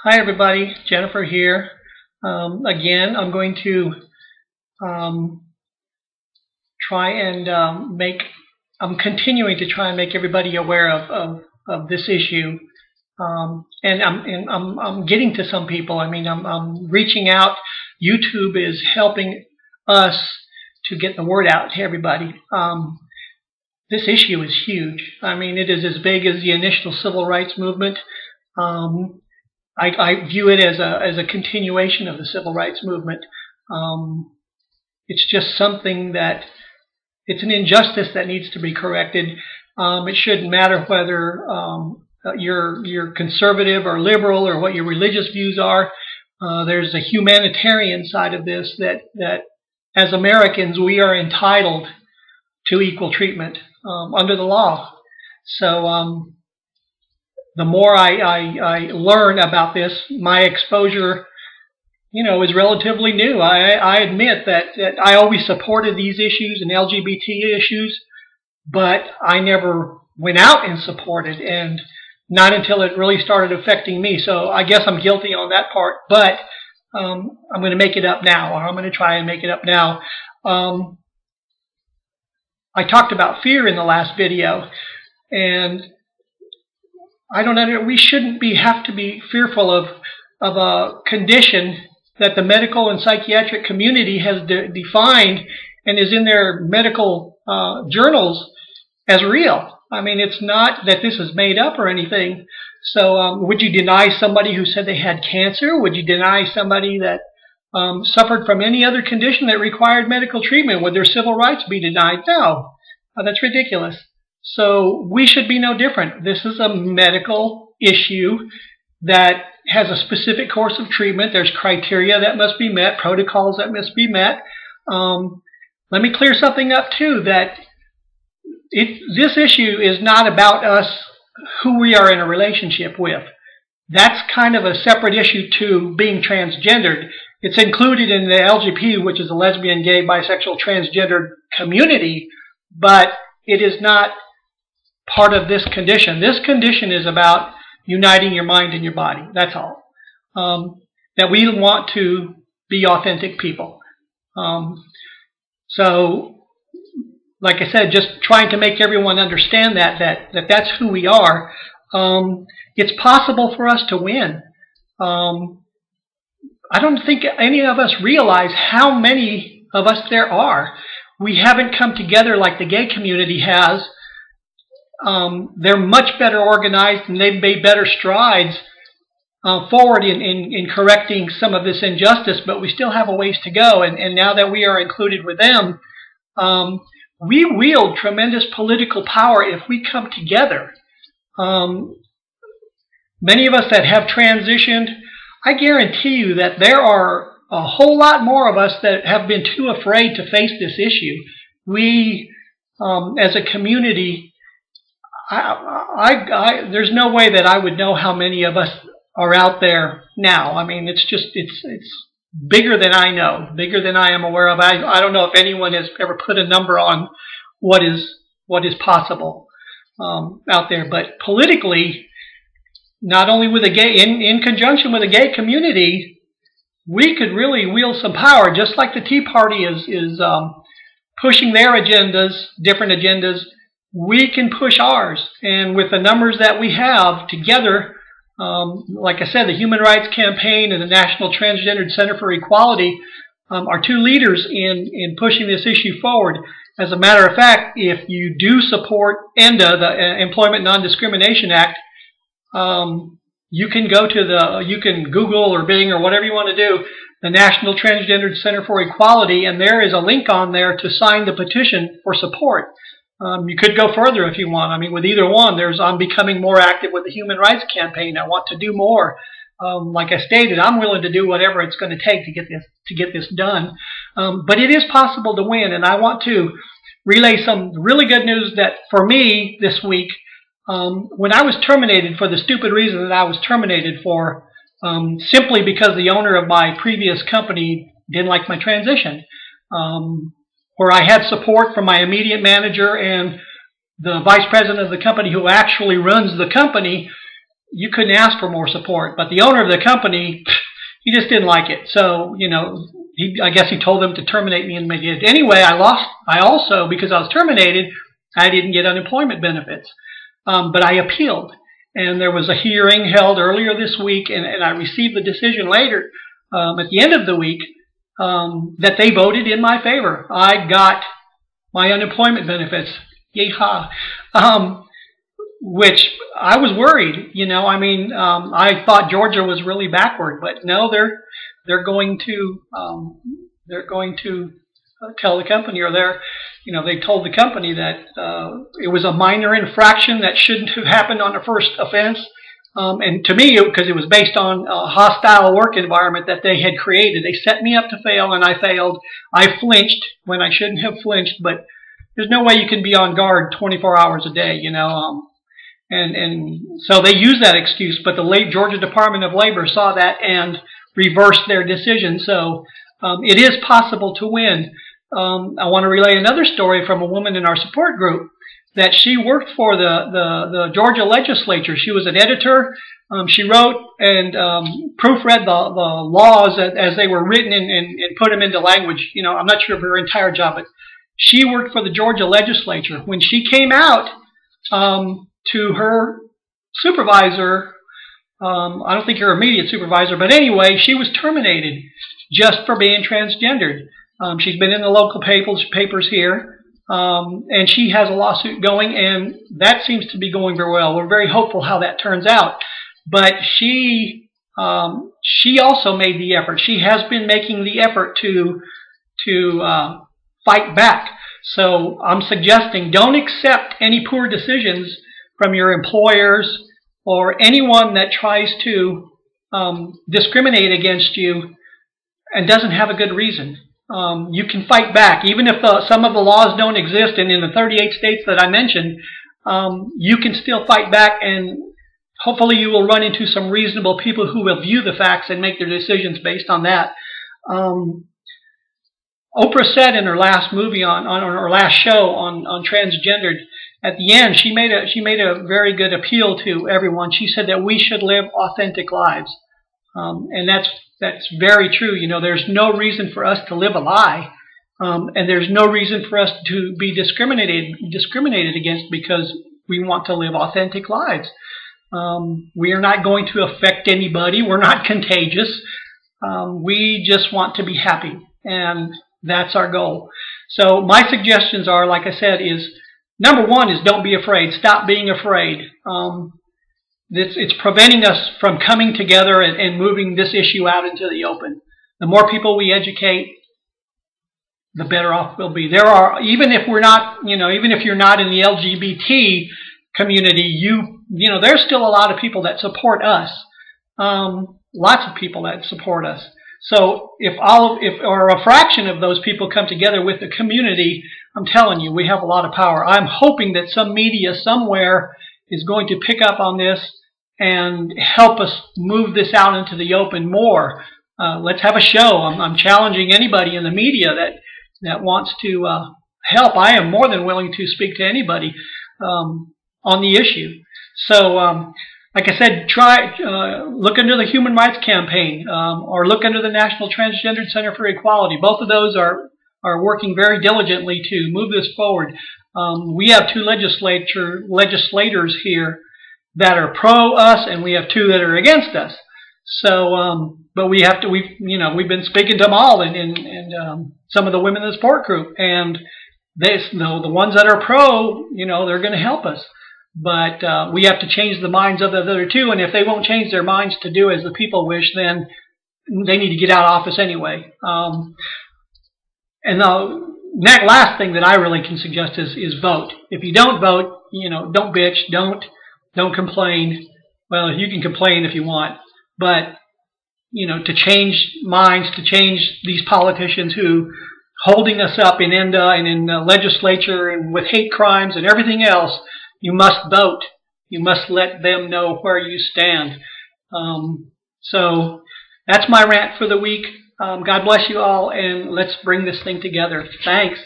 Hi everybody, Jennifer here. Again, I'm going to um, try and I'm continuing to try and make everybody aware of this issue. I'm getting to some people. I mean, I'm reaching out. YouTube is helping us to get the word out to everybody. This issue is huge. I mean, it is as big as the initial civil rights movement. I view it as a continuation of the civil rights movement. It's just something that it's an injustice that needs to be corrected. It shouldn't matter whether you're conservative or liberal or what your religious views are. There's a humanitarian side of this that as Americans we are entitled to equal treatment under the law. So the more I learn about this, my exposure, is relatively new. I admit that I always supported these issues and LGBT issues, but I never went out and supported, and not until it really started affecting me. So I guess I'm guilty on that part, but I'm going to make it up now, or I'm going to try and make it up now. I talked about fear in the last video, and I don't know. We shouldn't have to be fearful of a condition that the medical and psychiatric community has defined and is in their medical journals as real. I mean, it's not that this is made up or anything. So would you deny somebody who said they had cancer? Would you deny somebody that suffered from any other condition that required medical treatment? Would their civil rights be denied? No. That's ridiculous. So we should be no different. This is a medical issue that has a specific course of treatment. There's criteria that must be met, protocols that must be met. Let me clear something up too, that this issue is not about us, who we are in a relationship with. That's kind of a separate issue to being transgendered. It's included in the LGBT, which is the lesbian, gay, bisexual, transgendered community, but it is not part of this condition. This condition is about uniting your mind and your body. That's all. That we want to be authentic people. So, like I said, just trying to make everyone understand that's who we are. It's possible for us to win. I don't think any of us realize how many of us there are. We haven't come together like the gay community has. They're much better organized, and they've made better strides forward in correcting some of this injustice, but we still have a ways to go. And now that we are included with them, we wield tremendous political power if we come together. Many of us that have transitioned, I guarantee you that there are a whole lot more of us that have been too afraid to face this issue. We, as a community, there's no way that I would know how many of us are out there now. I mean, it's bigger than I know, bigger than I am aware of. I don't know if anyone has ever put a number on what is possible out there. But politically, not only with the gay, in conjunction with the gay community, we could really wield some power, just like the Tea Party is pushing their agendas, different agendas. We can push ours, and with the numbers that we have together, like I said, the Human Rights Campaign and the National Transgendered Center for Equality are two leaders in pushing this issue forward. As a matter of fact, if you do support ENDA, the Employment Non-Discrimination Act, you can go to you can Google or Bing or whatever you want to do, the National Transgendered Center for Equality, and there is a link on there to sign the petition for support. You could go further if you want. I mean, with either one, I'm becoming more active with the Human Rights Campaign. I want to do more. Like I stated, I'm willing to do whatever it's going to take to get this done. But it is possible to win, and I want to relay some really good news that for me this week, when I was terminated for the stupid reason that I was terminated for, simply because the owner of my previous company didn't like my transition. Where I had support from my immediate manager and the vice president of the company who actually runs the company, you couldn't ask for more support. But the owner of the company, he just didn't like it. So, I guess he told them to terminate me, and they did. Anyway, I also, because I was terminated, I didn't get unemployment benefits. But I appealed. And there was a hearing held earlier this week, and I received the decision later, at the end of the week, that they voted in my favor. I got my unemployment benefits. Yeehaw. Which I was worried, I thought Georgia was really backward, but no, they're going to tell the company, or they told the company that it was a minor infraction that shouldn't have happened on the first offense. And to me, because it was based on a hostile work environment that they had created, they set me up to fail, and I failed. I flinched when I shouldn't have flinched, but there's no way you can be on guard 24 hours a day, And so they used that excuse, but the Georgia Department of Labor saw that and reversed their decision. So it is possible to win. I want to relay another story from a woman in our support group, that she worked for the Georgia legislature. She was an editor. She wrote and proofread the laws as they were written and put them into language. I'm not sure of her entire job, but she worked for the Georgia legislature. When she came out to her supervisor, I don't think her immediate supervisor, but anyway, she was terminated just for being transgendered. She's been in the local papers here, and she has a lawsuit going, and that seems to be going very well. We're very hopeful how that turns out. But she also made the effort. She has been making the effort to fight back. So I'm suggesting, don't accept any poor decisions from your employers or anyone that tries to discriminate against you and doesn't have a good reason. You can fight back. Even if some of the laws don't exist, and in the 38 states that I mentioned, you can still fight back, and hopefully you will run into some reasonable people who will view the facts and make their decisions based on that. Oprah said in her last movie on her last show on Transgendered, at the end, she made a very good appeal to everyone. She said that we should live authentic lives, and that's very true. There's no reason for us to live a lie, and there's no reason for us to be discriminated against because we want to live authentic lives. We are not going to affect anybody. We're not contagious. We just want to be happy, and that's our goal. So my suggestions are, like I said, is number one is don't be afraid. Stop being afraid. It's preventing us from coming together and moving this issue out into the open. The more people we educate, the better off we'll be. There are, even if we're not, even if you're not in the LGBT community, there's still a lot of people that support us. Lots of people that support us. So if a fraction of those people come together with the community, I'm telling you, we have a lot of power. I'm hoping that some media somewhere is going to pick up on this and help us move this out into the open more. Let's have a show. I'm challenging anybody in the media that wants to help. I am more than willing to speak to anybody on the issue. So, like I said, look into the Human Rights Campaign or look into the National Transgendered Center for Equality. Both of those are working very diligently to move this forward. We have two legislators here that are pro us, and we have two that are against us. So, but we've been speaking to them all, and some of the women in the support group, and the ones that are pro, they're going to help us. But we have to change the minds of the other two, and if they won't change their minds to do as the people wish, then they need to get out of office anyway. And the last thing that I really can suggest is vote. If you don't vote, don't bitch, don't complain. Well, you can complain if you want, but to change minds, to change these politicians who holding us up in ENDA and in the legislature and with hate crimes and everything else. You must vote. You must let them know where you stand. So that's my rant for the week. God bless you all, and let's bring this thing together. Thanks.